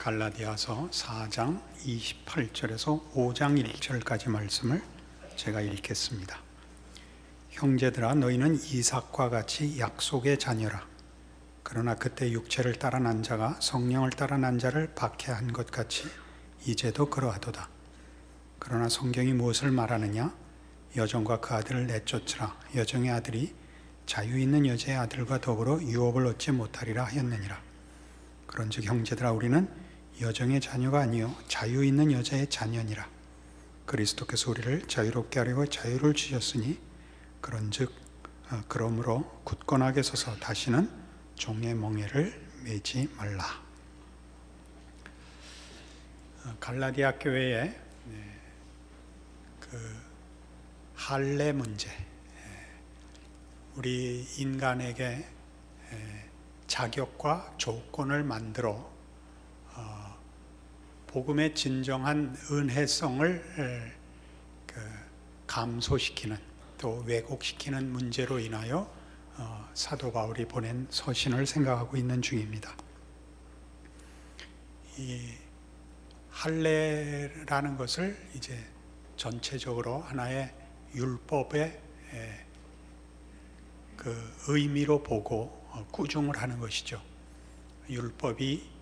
갈라디아서 4장 28절에서 5장 1절까지 말씀을 제가 읽겠습니다. 형제들아, 너희는 이삭과 같이 약속의 자녀라. 그러나 그때 육체를 따라 난 자가 성령을 따라 난 자를 박해한 것 같이 이제도 그러하도다. 그러나 성경이 무엇을 말하느냐? 여종과 그 아들을 내쫓으라. 여종의 아들이 자유 있는 여자의 아들과 더불어 유업을 얻지 못하리라 하였느니라. 그런즉 형제들아, 우리는 여종의 자녀가 아니요 자유 있는 여자의 자녀니라. 그리스도께서 우리를 자유롭게 하려고 자유를 주셨으니 그러므로 굳건하게 서서 다시는 종의 멍에를 매지 말라. 갈라디아 교회의 할례 문제, 우리 인간에게 자격과 조건을 만들어 복음의 진정한 은혜성을 감소시키는, 또 왜곡시키는 문제로 인하여 사도 바울이 보낸 서신을 생각하고 있는 중입니다. 이 할례라는 것을 이제 전체적으로 하나의 율법의 그 의미로 보고 꾸중을 하는 것이죠. 율법이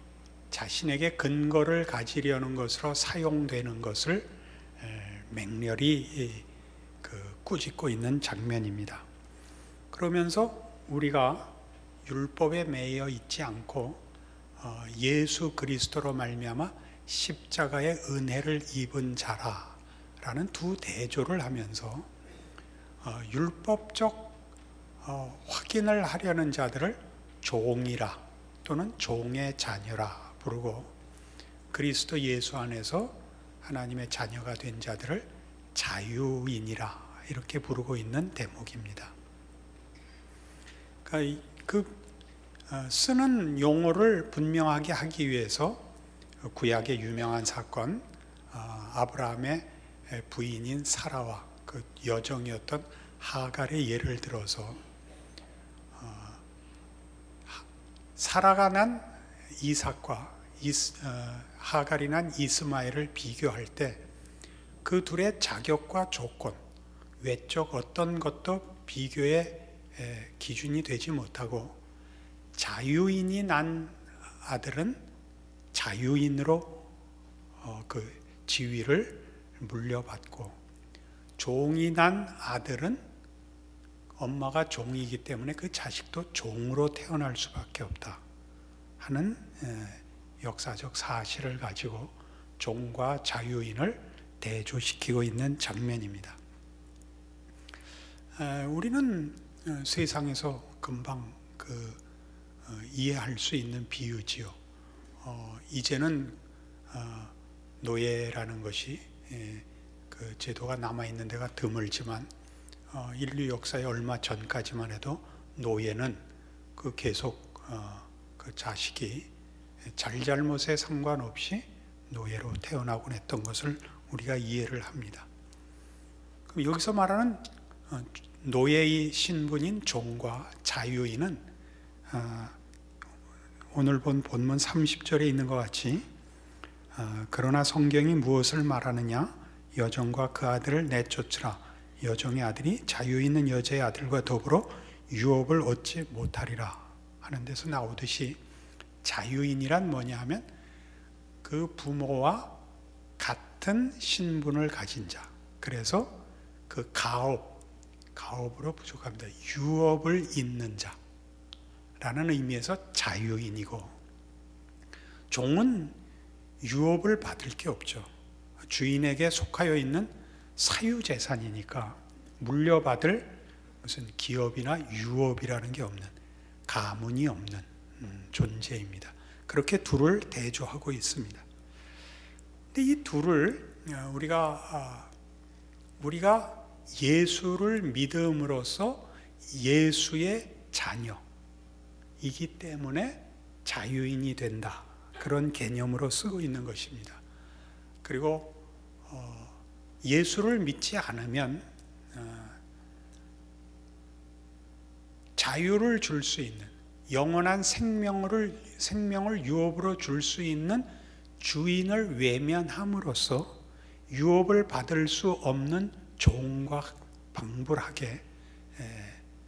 자신에게 근거를 가지려는 것으로 사용되는 것을 맹렬히 꾸짖고 있는 장면입니다. 그러면서 우리가 율법에 매여 있지 않고 예수 그리스도로 말미암아 십자가의 은혜를 입은 자라라는 두 대조를 하면서 율법적 확인을 하려는 자들을 종이라 또는 종의 자녀라 부르고, 그리스도 예수 안에서 하나님의 자녀가 된 자들을 자유인이라 이렇게 부르고 있는 대목입니다. 그러니까 쓰는 용어를 분명하게 하기 위해서 구약의 유명한 사건, 아브라함의 부인인 사라와 그 여종이었던 하갈의 예를 들어서 사라가 난 이삭과 하갈이 난 이스마엘을 비교할 때 그 둘의 자격과 조건, 외적 어떤 것도 비교의 기준이 되지 못하고, 자유인이 난 아들은 자유인으로 그 지위를 물려받고, 종이 난 아들은 엄마가 종이기 때문에 그 자식도 종으로 태어날 수밖에 없다 하는 역사적 사실을 가지고 종과 자유인을 대조시키고 있는 장면입니다. 우리는 세상에서 금방 이해할 수 있는 비유지요. 이제는 노예라는 것이 그 제도가 남아있는 데가 드물지만 인류 역사의 얼마 전까지만 해도 노예는 계속 그 자식이 잘잘못에 상관없이 노예로 태어나곤 했던 것을 우리가 이해를 합니다. 그럼 여기서 말하는 노예의 신분인 종과 자유인은 오늘 본 본문 30절에 있는 것 같이 그러나 성경이 무엇을 말하느냐? 여종과 그 아들을 내쫓으라. 여종의 아들이 자유 있는 여자의 아들과 더불어 유업을 얻지 못하리라 하는 데서 나오듯이, 자유인이란 뭐냐 하면 그 부모와 같은 신분을 가진 자, 그래서 그 가업으로 부족합니다. 유업을 잇는 자라는 의미에서 자유인이고, 종은 유업을 받을 게 없죠. 주인에게 속하여 있는 사유재산이니까 물려받을 무슨 기업이나 유업이라는 게 없는, 가문이 없는 존재입니다. 그렇게 둘을 대조하고 있습니다. 근데 이 둘을 우리가 예수를 믿음으로써 예수의 자녀이기 때문에 자유인이 된다, 그런 개념으로 쓰고 있는 것입니다. 그리고 예수를 믿지 않으면 자유를 줄 수 있는, 영원한 생명을 유업으로 줄 수 있는 주인을 외면함으로써 유업을 받을 수 없는 종과 방불하게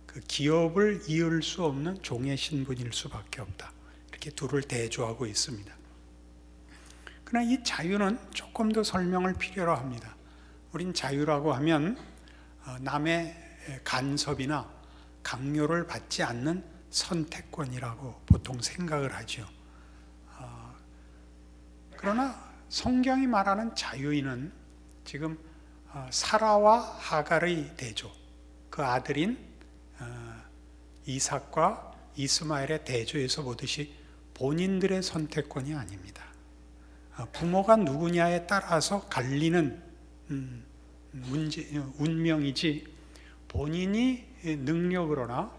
그 기업을 이을 수 없는 종의 신분일 수밖에 없다. 이렇게 둘을 대조하고 있습니다. 그러나 이 자유는 조금 더 설명을 필요로 합니다. 우린 자유라고 하면 남의 간섭이나 강요를 받지 않는 선택권이라고 보통 생각을 하죠. 그러나 성경이 말하는 자유인은 지금 사라와 하갈의 대조, 그 아들인 이삭과 이스마엘의 대조에서 보듯이 본인들의 선택권이 아닙니다. 부모가 누구냐에 따라서 갈리는 운명이지 본인이 능력으로나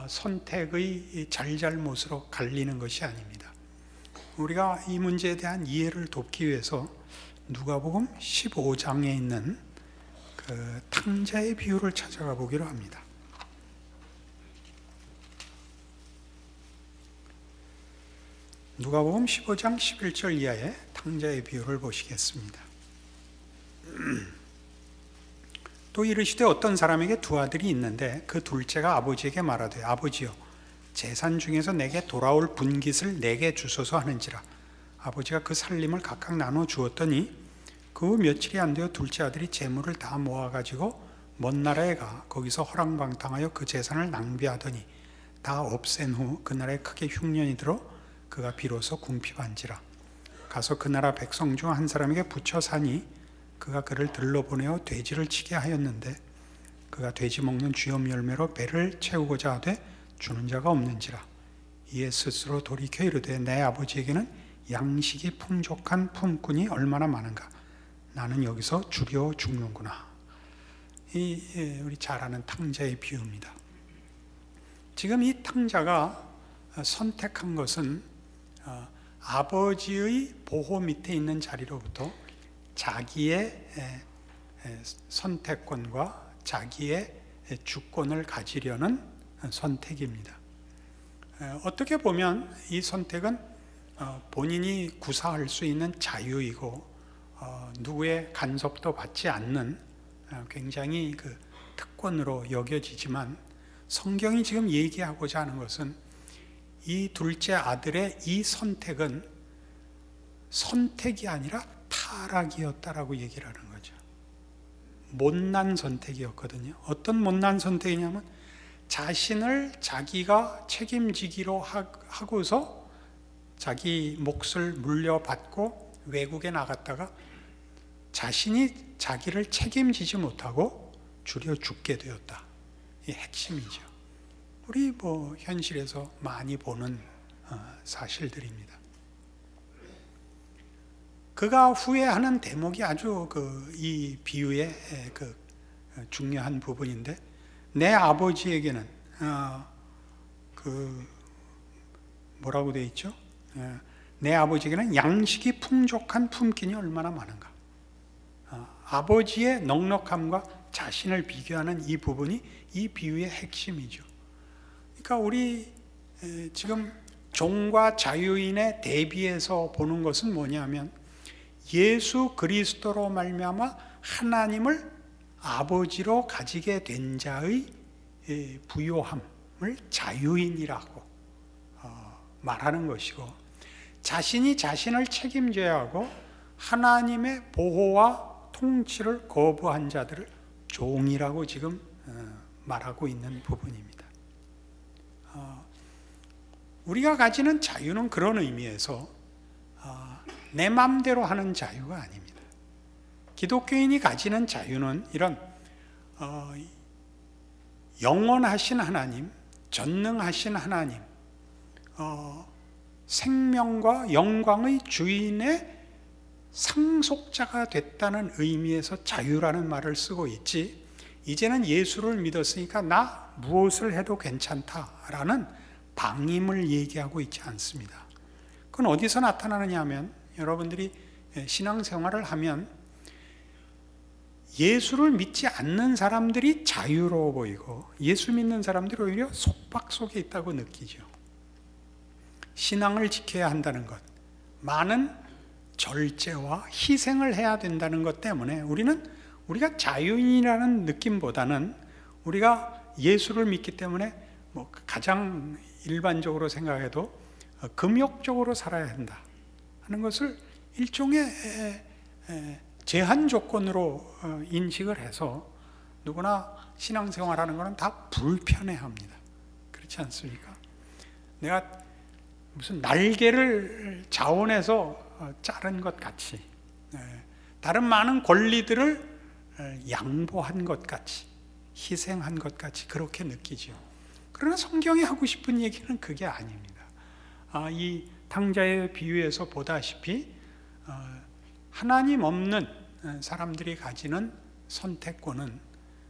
선택의 잘잘못으로 갈리는 것이 아닙니다. 우리가 이 문제에 대한 이해를 돕기 위해서 누가복음 15장에 있는 그 탕자의 비유를 찾아가 보기로 합니다. 누가복음 15장 11절 이하의 탕자의 비유를 보시겠습니다. 또 이르시되 어떤 사람에게 두 아들이 있는데 그 둘째가 아버지에게 말하되 아버지여 재산 중에서 내게 돌아올 분깃을 내게 주소서 하는지라. 아버지가 그 살림을 각각 나눠 주었더니 그 후 며칠이 안 되어 둘째 아들이 재물을 다 모아가지고 먼 나라에 가 거기서 허랑방탕하여 그 재산을 낭비하더니 다 없앤 후 그 나라에 크게 흉년이 들어 그가 비로소 궁핍한지라. 가서 그 나라 백성 중 한 사람에게 붙여 사니 그가 그를 들러보내어 돼지를 치게 하였는데 그가 돼지 먹는 쥐염 열매로 배를 채우고자 하되 주는 자가 없는지라. 이에 스스로 돌이켜 이르되 내 아버지에게는 양식이 풍족한 품꾼이 얼마나 많은가. 나는 여기서 주려 죽는구나. 우리 잘 아는 탕자의 비유입니다. 지금 이 탕자가 선택한 것은 아버지의 보호 밑에 있는 자리로부터 자기의 선택권과 자기의 주권을 가지려는 선택입니다. 어떻게 보면 이 선택은 본인이 구사할 수 있는 자유이고 누구의 간섭도 받지 않는 굉장히 그 특권으로 여겨지지만 성경이 지금 얘기하고자 하는 것은 이 둘째 아들의 이 선택은 선택이 아니라 타락이었다라고 얘기를 하는 거죠. 못난 선택이었거든요. 어떤 못난 선택이냐면 자신을 자기가 책임지기로 하고서 자기 몫을 물려받고 외국에 나갔다가 자신이 자기를 책임지지 못하고 주려 죽게 되었다. 이 핵심이죠. 우리 현실에서 많이 보는 사실들입니다. 그가 후회하는 대목이 아주 이 비유의 중요한 부분인데 내 아버지에게는 뭐라고 되어 있죠? 내 아버지에게는 양식이 풍족한 품꾼이 얼마나 많은가. 아버지의 넉넉함과 자신을 비교하는 이 부분이 이 비유의 핵심이죠. 그러니까 우리 지금 종과 자유인의 대비해서 보는 것은 뭐냐면 예수 그리스도로 말미암아 하나님을 아버지로 가지게 된 자의 부요함을 자유인이라고 말하는 것이고, 자신이 자신을 책임져야 하고 하나님의 보호와 통치를 거부한 자들을 종이라고 지금 말하고 있는 부분입니다. 우리가 가지는 자유는 그런 의미에서 내 마음대로 하는 자유가 아닙니다. 기독교인이 가지는 자유는 이런 영원하신 하나님, 전능하신 하나님, 생명과 영광의 주인의 상속자가 됐다는 의미에서 자유라는 말을 쓰고 있지, 이제는 예수를 믿었으니까 나 무엇을 해도 괜찮다라는 방임을 얘기하고 있지 않습니다. 그건 어디서 나타나느냐 하면, 여러분들이 신앙생활을 하면 예수를 믿지 않는 사람들이 자유로워 보이고 예수 믿는 사람들이 오히려 속박 속에 있다고 느끼죠. 신앙을 지켜야 한다는 것, 많은 절제와 희생을 해야 된다는 것 때문에 우리가 자유인이라는 느낌보다는 우리가 예수를 믿기 때문에 가장 일반적으로 생각해도 금욕적으로 살아야 한다 하는 것을 일종의 제한 조건으로 인식을 해서 누구나 신앙생활하는 것은 다 불편해합니다. 그렇지 않습니까? 내가 무슨 날개를 자원해서 자른 것 같이, 다른 많은 권리들을 양보한 것 같이, 희생한 것 같이 그렇게 느끼죠. 그러나 성경이 하고 싶은 얘기는 그게 아닙니다. 이 탕자의 비유에서 보다시피 하나님 없는 사람들이 가지는 선택권은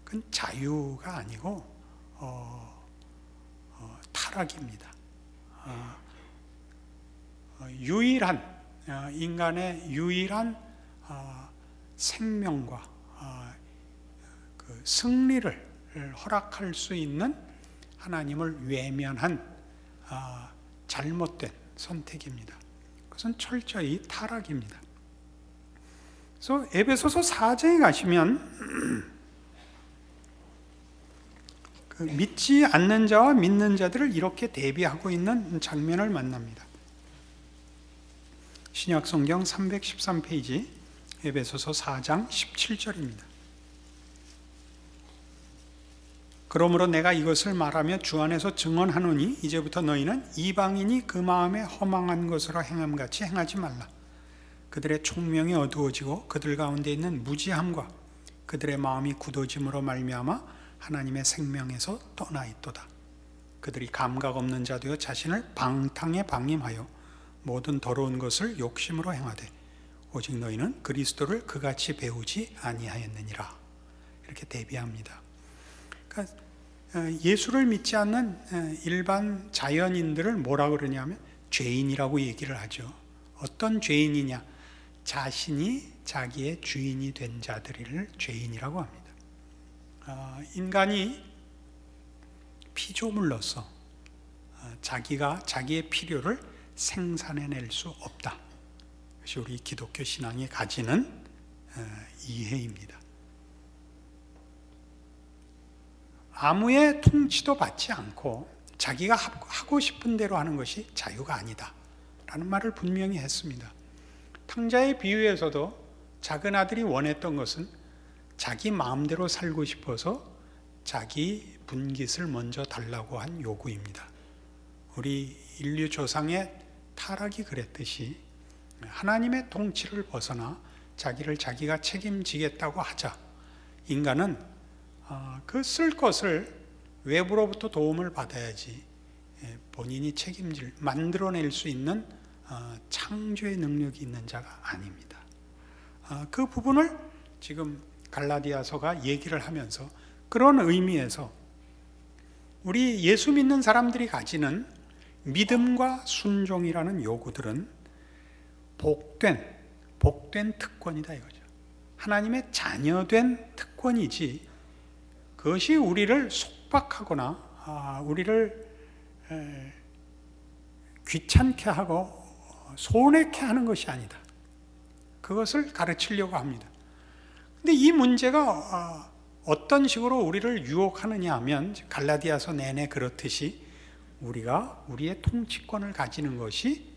그건 자유가 아니고 타락입니다. 인간의 유일한 생명과 그 승리를 허락할 수 있는 하나님을 외면한 잘못된 선택입니다. 그것은 철저히 타락입니다. 그래서 에베소서 4장에 가시면 그 믿지 않는 자와 믿는 자들을 이렇게 대비하고 있는 장면을 만납니다. 신약성경 313페이지 에베소서 4장 17절입니다. 그러므로 내가 이것을 말하며 주 안에서 증언하노니 이제부터 너희는 이방인이 그 마음에 허망한 것으로 행함같이 행하지 말라. 그들의 총명이 어두워지고 그들 가운데 있는 무지함과 그들의 마음이 굳어짐으로 말미암아 하나님의 생명에서 떠나 있도다. 그들이 감각 없는 자 되어 자신을 방탕에 방임하여 모든 더러운 것을 욕심으로 행하되 오직 너희는 그리스도를 그같이 배우지 아니하였느니라. 이렇게 대비합니다. 그러니까 예수를 믿지 않는 일반 자연인들을 뭐라 그러냐면 죄인이라고 얘기를 하죠. 어떤 죄인이냐? 자신이 자기의 주인이 된 자들을 죄인이라고 합니다. 인간이 피조물로서 자기가 자기의 필요를 생산해낼 수 없다. 그것이 우리 기독교 신앙이 가지는 이해입니다. 아무의 통치도 받지 않고 자기가 하고 싶은 대로 하는 것이 자유가 아니다 라는 말을 분명히 했습니다. 탕자의 비유에서도 작은 아들이 원했던 것은 자기 마음대로 살고 싶어서 자기 분깃을 먼저 달라고 한 요구입니다. 우리 인류 조상의 타락이 그랬듯이 하나님의 통치를 벗어나 자기를 자기가 책임지겠다고 하자 인간은 그 쓸 것을 외부로부터 도움을 받아야지 본인이 만들어낼 수 있는 창조의 능력이 있는 자가 아닙니다. 그 부분을 지금 갈라디아서가 얘기를 하면서 그런 의미에서 우리 예수 믿는 사람들이 가지는 믿음과 순종이라는 요구들은 복된 특권이다 이거죠. 하나님의 자녀된 특권이지 그것이 우리를 속박하거나 우리를 귀찮게 하고 손해케 하는 것이 아니다. 그것을 가르치려고 합니다. 근데 이 문제가 어떤 식으로 우리를 유혹하느냐 하면 갈라디아서 내내 그렇듯이 우리가 우리의 통치권을 가지는 것이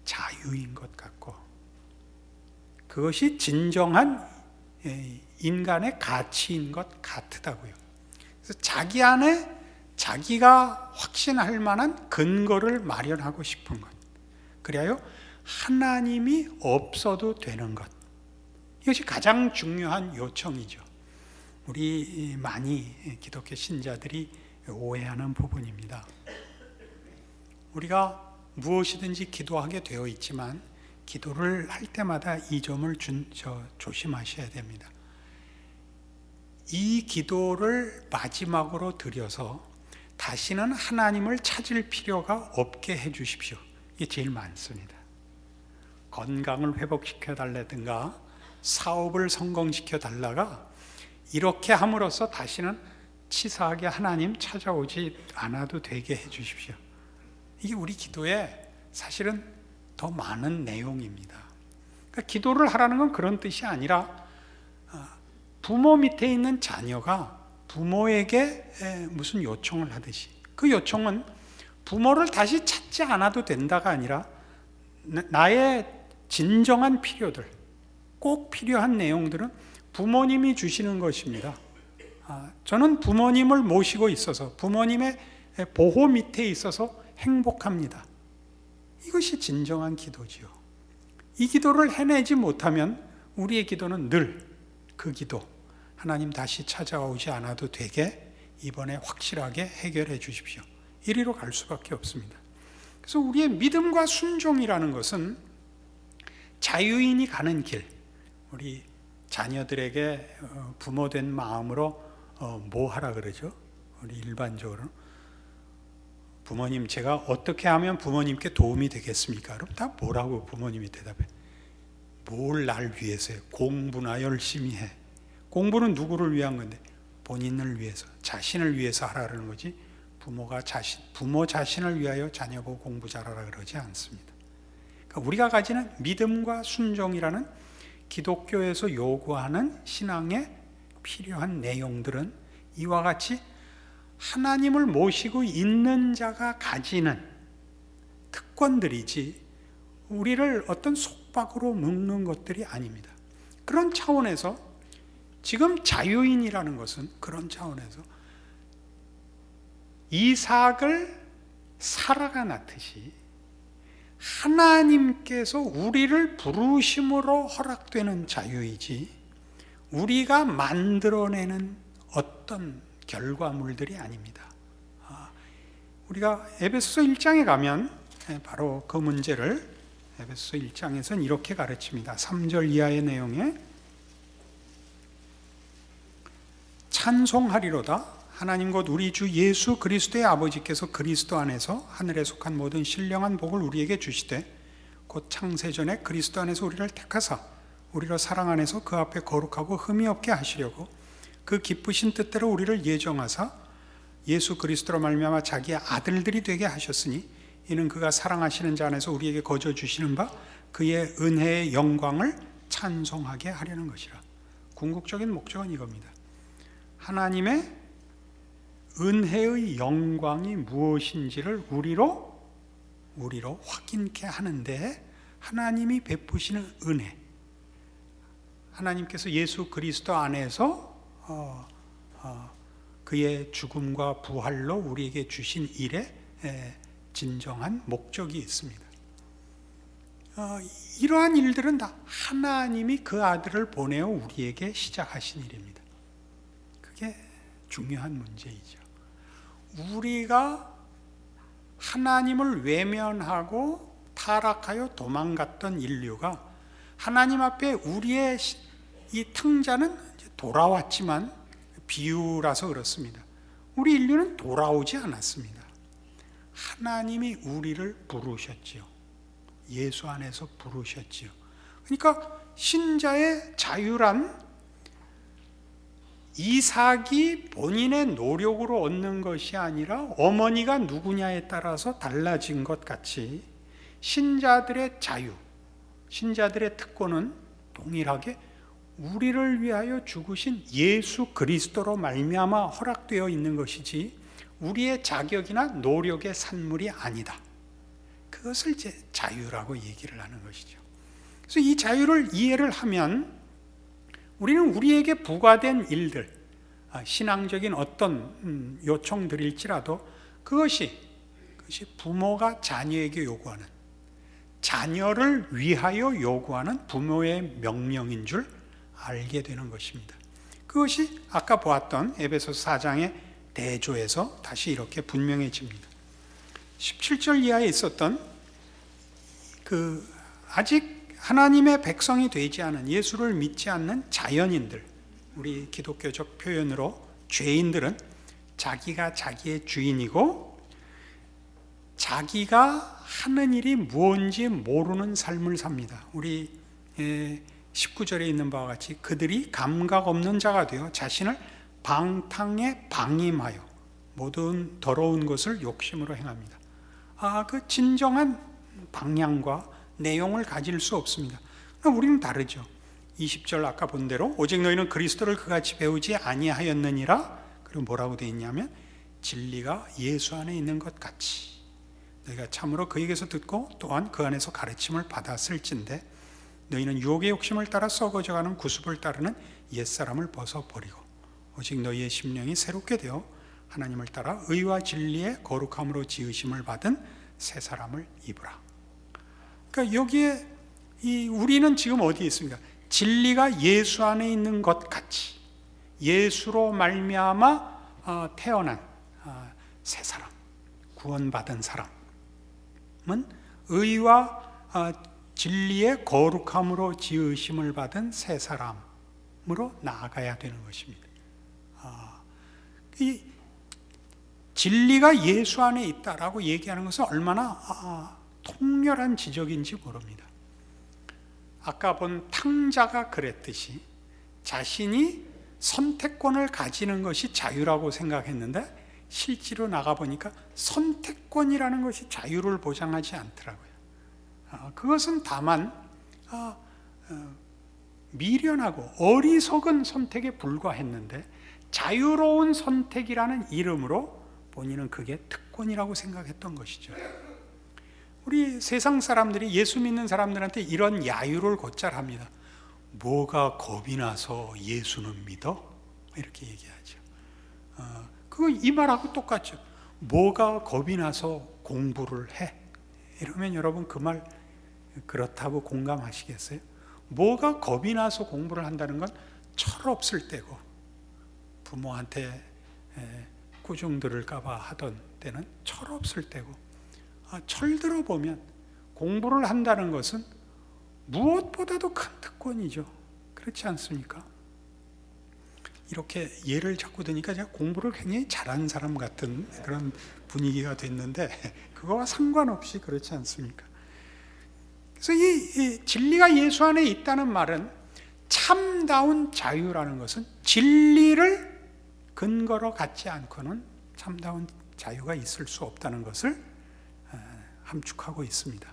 자유인 것 같고 그것이 진정한 인간의 가치인 것 같다고요. 그래서 자기 안에 자기가 확신할 만한 근거를 마련하고 싶은 것. 그래야 하나님이 없어도 되는 것. 이것이 가장 중요한 요청이죠. 우리 많이 기독교 신자들이 오해하는 부분입니다. 우리가 무엇이든지 기도하게 되어 있지만 기도를 할 때마다 이 점을 조심하셔야 됩니다. 이 기도를 마지막으로 드려서 다시는 하나님을 찾을 필요가 없게 해 주십시오. 이게 제일 많습니다. 건강을 회복시켜 달라든가 사업을 성공시켜 달라가 이렇게 함으로써 다시는 치사하게 하나님 찾아오지 않아도 되게 해 주십시오. 이게 우리 기도에 사실은 더 많은 내용입니다. 그러니까 기도를 하라는 건 그런 뜻이 아니라 부모 밑에 있는 자녀가 부모에게 무슨 요청을 하듯이, 그 요청은 부모를 다시 찾지 않아도 된다가 아니라 나의 진정한 필요들, 꼭 필요한 내용들은 부모님이 주시는 것입니다. 저는 부모님을 모시고 있어서 부모님의 보호 밑에 있어서 행복합니다. 이것이 진정한 기도지요. 이 기도를 해내지 못하면 우리의 기도는 늘 그 기도, 하나님 다시 찾아오지 않아도 되게 이번에 확실하게 해결해 주십시오, 이리로 갈 수밖에 없습니다. 그래서 우리의 믿음과 순종이라는 것은 자유인이 가는 길, 우리 자녀들에게 부모된 마음으로 뭐 하라 그러죠? 우리 일반적으로 부모님, 제가 어떻게 하면 부모님께 도움이 되겠습니까? 그럼 다 뭐라고 부모님이 대답해? 뭘 날 위해서요? 공부나 열심히 해. 공부는 누구를 위한 건데? 본인을 위해서, 자신을 위해서 하라는 거지, 부모 자신을 위하여 자녀 보고 공부 잘하라 그러지 않습니다. 그러니까 우리가 가지는 믿음과 순종이라는 기독교에서 요구하는 신앙에 필요한 내용들은 이와 같이 하나님을 모시고 있는 자가 가지는 특권들이지 우리를 어떤 속박으로 묶는 것들이 아닙니다. 그런 차원에서 지금 자유인이라는 것은 그런 차원에서 이삭을 사라가 낳듯이 하나님께서 우리를 부르심으로 허락되는 자유이지 우리가 만들어내는 어떤 결과물들이 아닙니다. 우리가 에베소서 1장에 가면 바로 그 문제를 에베소서 1장에서는 이렇게 가르칩니다. 3절 이하의 내용에 찬송하리로다 하나님 곧 우리 주 예수 그리스도의 아버지께서 그리스도 안에서 하늘에 속한 모든 신령한 복을 우리에게 주시되 곧 창세전에 그리스도 안에서 우리를 택하사 우리로 사랑 안에서 그 앞에 거룩하고 흠이 없게 하시려고 그 기쁘신 뜻대로 우리를 예정하사 예수 그리스도로 말미암아 자기의 아들들이 되게 하셨으니 이는 그가 사랑하시는 자 안에서 우리에게 거저 주시는 바 그의 은혜의 영광을 찬송하게 하려는 것이라. 궁극적인 목적은 이겁니다. 하나님의 은혜의 영광이 무엇인지를 우리로 확인케 하는데 하나님이 베푸시는 은혜, 하나님께서 예수 그리스도 안에서 그의 죽음과 부활로 우리에게 주신 일에 진정한 목적이 있습니다. 이러한 일들은 다 하나님이 그 아들을 보내어 우리에게 시작하신 일입니다. 그게 중요한 문제이죠. 우리가 하나님을 외면하고 타락하여 도망갔던 인류가 하나님 앞에 우리의 이 탕자는 돌아왔지만 비유라서 그렇습니다. 우리 인류는 돌아오지 않았습니다. 하나님이 우리를 부르셨지요. 예수 안에서 부르셨지요. 그러니까 신자의 자유란 이삭이 본인의 노력으로 얻는 것이 아니라 어머니가 누구냐에 따라서 달라진 것 같이 신자들의 자유, 신자들의 특권은 동일하게 우리를 위하여 죽으신 예수 그리스도로 말미암아 허락되어 있는 것이지 우리의 자격이나 노력의 산물이 아니다. 그것을 이제 자유라고 얘기를 하는 것이죠. 그래서 이 자유를 이해를 하면 우리는 우리에게 부과된 일들, 신앙적인 어떤 요청들일지라도 그것이 부모가 자녀에게 요구하는, 자녀를 위하여 요구하는 부모의 명령인 줄 알게 되는 것입니다. 그것이 아까 보았던 에베소서 4장의 대조에서 다시 이렇게 분명해집니다. 17절 이하에 있었던 아직 하나님의 백성이 되지 않은, 예수를 믿지 않는 자연인들, 우리 기독교적 표현으로 죄인들은 자기가 자기의 주인이고 자기가 하는 일이 무엇인지 모르는 삶을 삽니다. 우리 19절에 있는 바와 같이 그들이 감각 없는 자가 되어 자신을 방탕에 방임하여 모든 더러운 것을 욕심으로 행합니다. 그 진정한 방향과 내용을 가질 수 없습니다. 우리는 다르죠. 20절 아까 본 대로 오직 너희는 그리스도를 그같이 배우지 아니하였느니라. 그리고 뭐라고 되어 있냐면 진리가 예수 안에 있는 것 같이 너희가 참으로 그에게서 듣고 또한 그 안에서 가르침을 받았을진데 너희는 유혹의 욕심을 따라 썩어져가는 구습을 따르는 옛사람을 벗어버리고 오직 너희의 심령이 새롭게 되어 하나님을 따라 의와 진리의 거룩함으로 지으심을 받은 새 사람을 입으라. 그러니까 여기에 우리는 지금 어디에 있습니까? 진리가 예수 안에 있는 것 같이 예수로 말미암아 태어난 새 사람, 구원받은 사람은 의와 진리의 거룩함으로 지으심을 받은 새 사람으로 나아가야 되는 것입니다. 이 진리가 예수 안에 있다라고 얘기하는 것은 얼마나 통렬한 지적인지 모릅니다. 아까 본 탕자가 그랬듯이 자신이 선택권을 가지는 것이 자유라고 생각했는데 실제로 나가보니까 선택권이라는 것이 자유를 보장하지 않더라고요. 그것은 다만 미련하고 어리석은 선택에 불과했는데 자유로운 선택이라는 이름으로 본인은 그게 특권이라고 생각했던 것이죠. 우리 세상 사람들이 예수 믿는 사람들한테 이런 야유를 곧잘 합니다. 뭐가 겁이 나서 예수는 믿어? 이렇게 얘기하죠. 그거 이 말하고 똑같죠. 뭐가 겁이 나서 공부를 해? 이러면 여러분 그 말 그렇다고 공감하시겠어요? 뭐가 겁이 나서 공부를 한다는 건 철없을 때고 부모한테 꾸중 들을까봐 하던 때는 철없을 때고 철들어 보면 공부를 한다는 것은 무엇보다도 큰 특권이죠. 그렇지 않습니까? 이렇게 예를 자꾸 드니까 제가 공부를 굉장히 잘하는 사람 같은 그런 분위기가 됐는데 그거와 상관없이 그렇지 않습니까? 그래서 이 진리가 예수 안에 있다는 말은 참다운 자유라는 것은 진리를 근거로 갖지 않고는 참다운 자유가 있을 수 없다는 것을 함축하고 있습니다.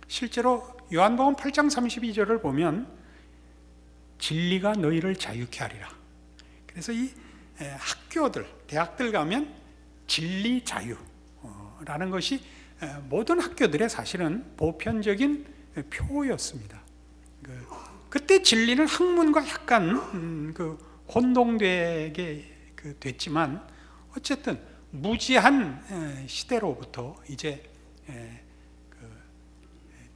실제로 요한복음 8장 32절을 보면 진리가 너희를 자유케 하리라. 그래서 이 학교들, 대학들 가면 진리 자유라는 것이 모든 학교들의 사실은 보편적인 표였습니다. 그때 진리는 학문과 약간 혼동되게 됐지만 어쨌든 무지한 시대로부터 이제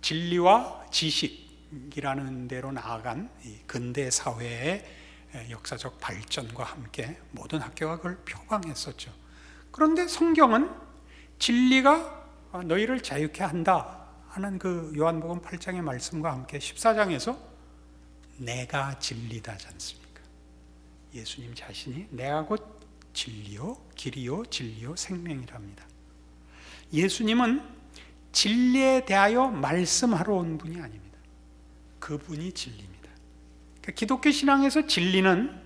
진리와 지식이라는 데로 나아간 이 근대 사회의 역사적 발전과 함께 모든 학교가 그걸 표방했었죠. 그런데 성경은 진리가 너희를 자유케 한다 하는 그 요한복음 8장의 말씀과 함께 14장에서 내가 진리다지 않습니까? 예수님 자신이 내가 곧 진리요 길이요 진리요 생명이랍니다. 예수님은 진리에 대하여 말씀하러 온 분이 아닙니다. 그분이 진리입니다. 그러니까 기독교 신앙에서 진리는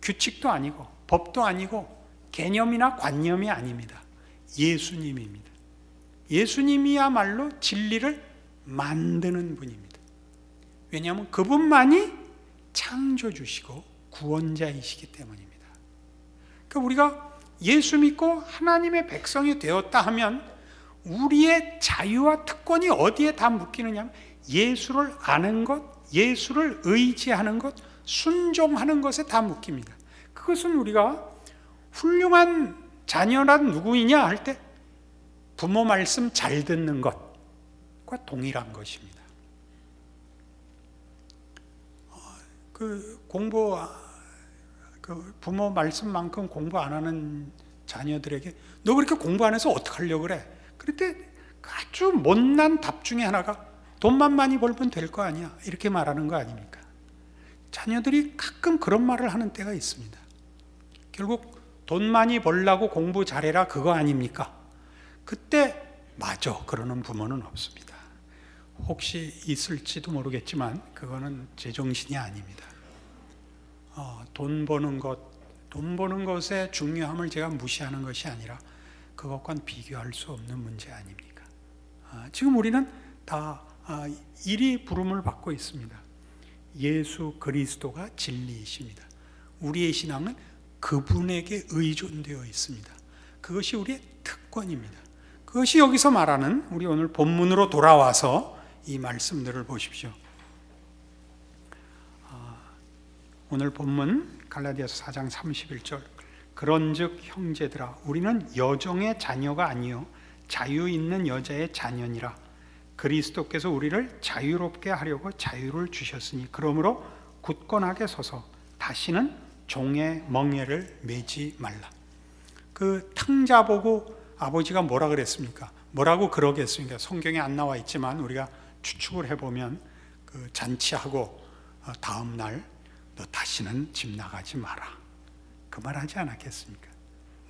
규칙도 아니고 법도 아니고 개념이나 관념이 아닙니다. 예수님입니다. 예수님이야말로 진리를 만드는 분입니다. 왜냐하면 그분만이 창조주시고 구원자이시기 때문입니다. 그러니까 우리가 예수 믿고 하나님의 백성이 되었다 하면 우리의 자유와 특권이 어디에 다 묶이느냐 하면 예수를 아는 것, 예수를 의지하는 것, 순종하는 것에 다 묶입니다. 그것은 우리가 훌륭한 자녀란 누구이냐 할 때 부모 말씀 잘 듣는 것과 동일한 것입니다. 부모 말씀만큼 공부 안 하는 자녀들에게 너 그렇게 공부 안 해서 어떡하려고 그래? 그럴 때 아주 못난 답 중에 하나가 돈만 많이 벌면 될 거 아니야 이렇게 말하는 거 아닙니까? 자녀들이 가끔 그런 말을 하는 때가 있습니다. 결국 돈 많이 벌라고 공부 잘해라 그거 아닙니까? 그때 맞아 그러는 부모는 없습니다. 혹시 있을지도 모르겠지만 그거는 제정신이 아닙니다. 돈 버는 것의 중요함을 제가 무시하는 것이 아니라 그것과는 비교할 수 없는 문제 아닙니까? 지금 우리는 다 이리 부름을 받고 있습니다. 예수 그리스도가 진리이십니다. 우리의 신앙은 그분에게 의존되어 있습니다. 그것이 우리의 특권입니다. 그것이 여기서 말하는, 우리 오늘 본문으로 돌아와서 이 말씀들을 보십시오. 오늘 본문 갈라디아서 4장 31절, 그런즉 형제들아 우리는 여종의 자녀가 아니요 자유 있는 여자의 자녀니라. 그리스도께서 우리를 자유롭게 하려고 자유를 주셨으니 그러므로 굳건하게 서서 다시는 종의 멍에를 매지 말라. 그 탕자 보고 아버지가 뭐라 그랬습니까? 뭐라고 그러겠습니까? 성경에 안 나와 있지만 우리가 추측을 해보면 그 잔치하고 다음 날 너 다시는 집 나가지 마라, 그 말 하지 않았겠습니까?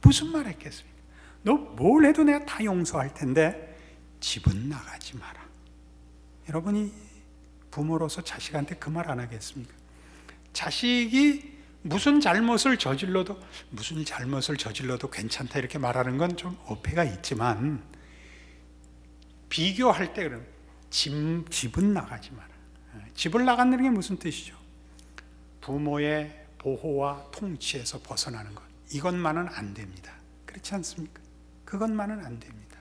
무슨 말 했겠습니까? 너 뭘 해도 내가 다 용서할 텐데 집은 나가지 마라. 여러분이 부모로서 자식한테 그 말 안 하겠습니까? 자식이 무슨 잘못을 저질러도 괜찮다 이렇게 말하는 건 좀 어폐가 있지만, 비교할 때 그러면 집은 나가지 마라. 집을 나간다는 게 무슨 뜻이죠? 부모의 보호와 통치에서 벗어나는 것, 이것만은 안 됩니다. 그렇지 않습니까? 그것만은 안 됩니다.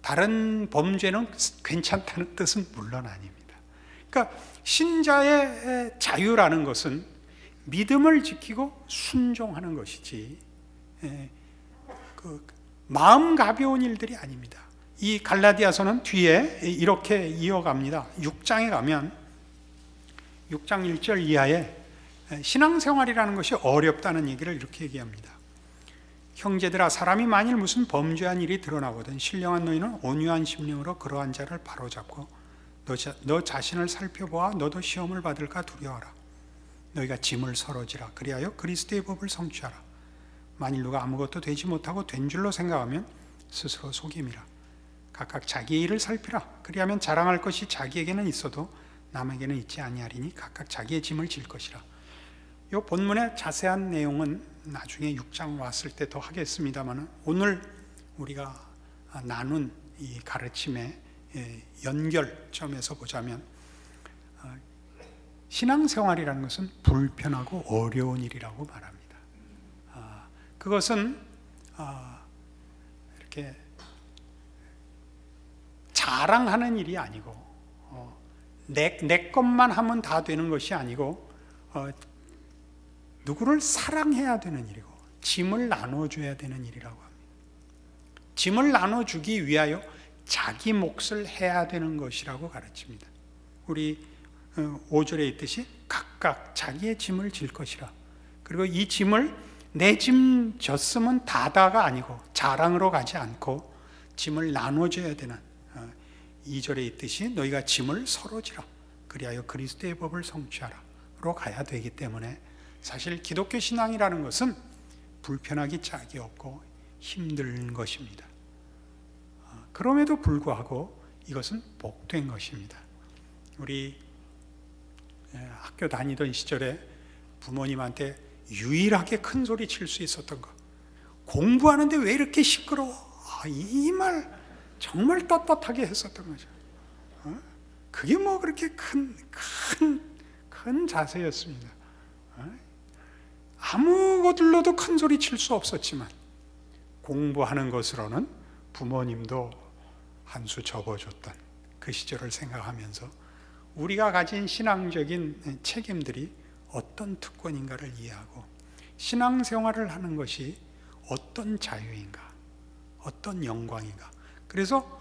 다른 범죄는 괜찮다는 뜻은 물론 아닙니다. 그러니까 신자의 자유라는 것은 믿음을 지키고 순종하는 것이지, 마음 가벼운 일들이 아닙니다. 이 갈라디아서는 뒤에 이렇게 이어갑니다. 6장에 가면 6장 1절 이하에 신앙생활이라는 것이 어렵다는 얘기를 이렇게 얘기합니다. 형제들아 사람이 만일 무슨 범죄한 일이 드러나거든 신령한 너희는 온유한 심령으로 그러한 자를 바로잡고 너 자신을 살펴보아 너도 시험을 받을까 두려워하라. 너희가 짐을 서러지라. 그리하여 그리스도의 법을 성취하라. 만일 누가 아무것도 되지 못하고 된 줄로 생각하면 스스로 속임이라. 각각 자기의 일을 살피라. 그리하면 자랑할 것이 자기에게는 있어도 남에게는 있지 아니하리니 각각 자기의 짐을 질 것이라. 이 본문의 자세한 내용은 나중에 6장 왔을 때 더 하겠습니다만, 오늘 우리가 나눈 이 가르침의 연결점에서 보자면, 신앙생활이라는 것은 불편하고 어려운 일이라고 말합니다. 그것은 이렇게 자랑하는 일이 아니고, 내 것만 하면 다 되는 것이 아니고, 누구를 사랑해야 되는 일이고 짐을 나눠줘야 되는 일이라고 합니다. 짐을 나눠주기 위하여 자기 몫을 해야 되는 것이라고 가르칩니다. 우리 5절에 있듯이 각각 자기의 짐을 질 것이라. 그리고 이 짐을 내 짐 졌으면 다다가 아니고 자랑으로 가지 않고 짐을 나눠줘야 되는, 2절에 있듯이 너희가 짐을 서로 지라. 그리하여 그리스도의 법을 성취하라로 가야 되기 때문에, 사실 기독교 신앙이라는 것은 불편하기 짝이 없고 힘든 것입니다. 그럼에도 불구하고 이것은 복된 것입니다. 우리 학교 다니던 시절에 부모님한테 유일하게 큰 소리 칠 수 있었던 것, 공부하는데 왜 이렇게 시끄러워? 이 말 정말 떳떳하게 했었던 거죠. 그게 뭐 그렇게 큰 자세였습니다. 아무 것들로도 큰 소리 칠 수 없었지만 공부하는 것으로는 부모님도 한 수 접어줬던 그 시절을 생각하면서 우리가 가진 신앙적인 책임들이 어떤 특권인가를 이해하고, 신앙생활을 하는 것이 어떤 자유인가, 어떤 영광인가. 그래서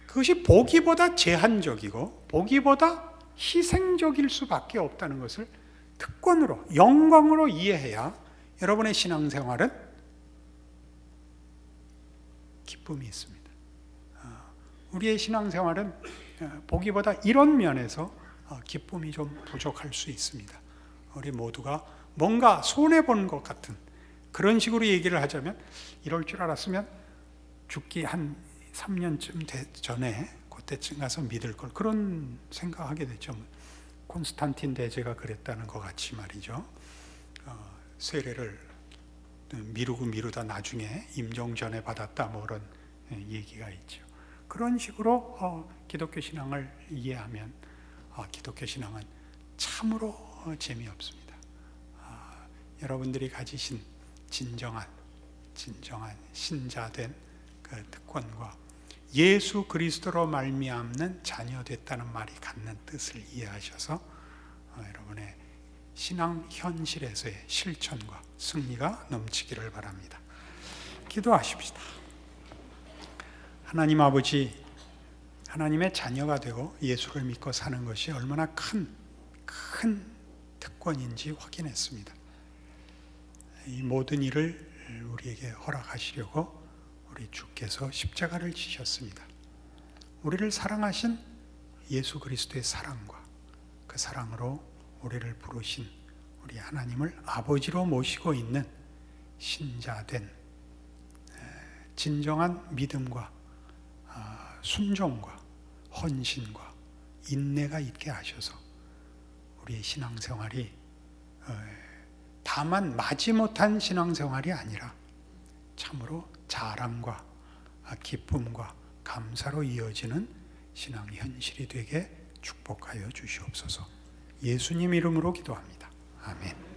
그것이 보기보다 제한적이고 보기보다 희생적일 수밖에 없다는 것을 특권으로, 영광으로 이해해야 여러분의 신앙생활은 기쁨이 있습니다. 우리의 신앙생활은 보기보다 이런 면에서 기쁨이 좀 부족할 수 있습니다. 우리 모두가 뭔가 손해본 것 같은 그런 식으로 얘기를 하자면, 이럴 줄 알았으면 죽기 한 3년쯤 전에 그때쯤 가서 믿을 걸, 그런 생각하게 됐죠. 콘스탄틴 대제가 그랬다는 것 같이 말이죠. 세례를 미루다 나중에 임종 전에 받았다, 뭐 그런 얘기가 있죠. 그런 식으로 기독교 신앙을 이해하면 기독교 신앙은 참으로 재미없습니다. 여러분들이 가지신 진정한 신자된 그 특권과 예수 그리스도로 말미암는 자녀됐다는 말이 갖는 뜻을 이해하셔서 여러분의 신앙 현실에서의 실천과 승리가 넘치기를 바랍니다. 기도하십시다. 하나님 아버지, 하나님의 자녀가 되고 예수를 믿고 사는 것이 얼마나 큰 특권인지 확인했습니다. 이 모든 일을 우리에게 허락하시려고 우리 주께서 십자가를 지셨습니다. 우리를 사랑하신 예수 그리스도의 사랑과 그 사랑으로 우리를 부르신 우리 하나님을 아버지로 모시고 있는 신자된 진정한 믿음과 순종과 헌신과 인내가 있게 하셔서 우리의 신앙생활이 다만 마지못한 신앙생활이 아니라 참으로 자랑과 기쁨과 감사로 이어지는 신앙 현실이 되게 축복하여 주시옵소서. 예수님 이름으로 기도합니다. 아멘.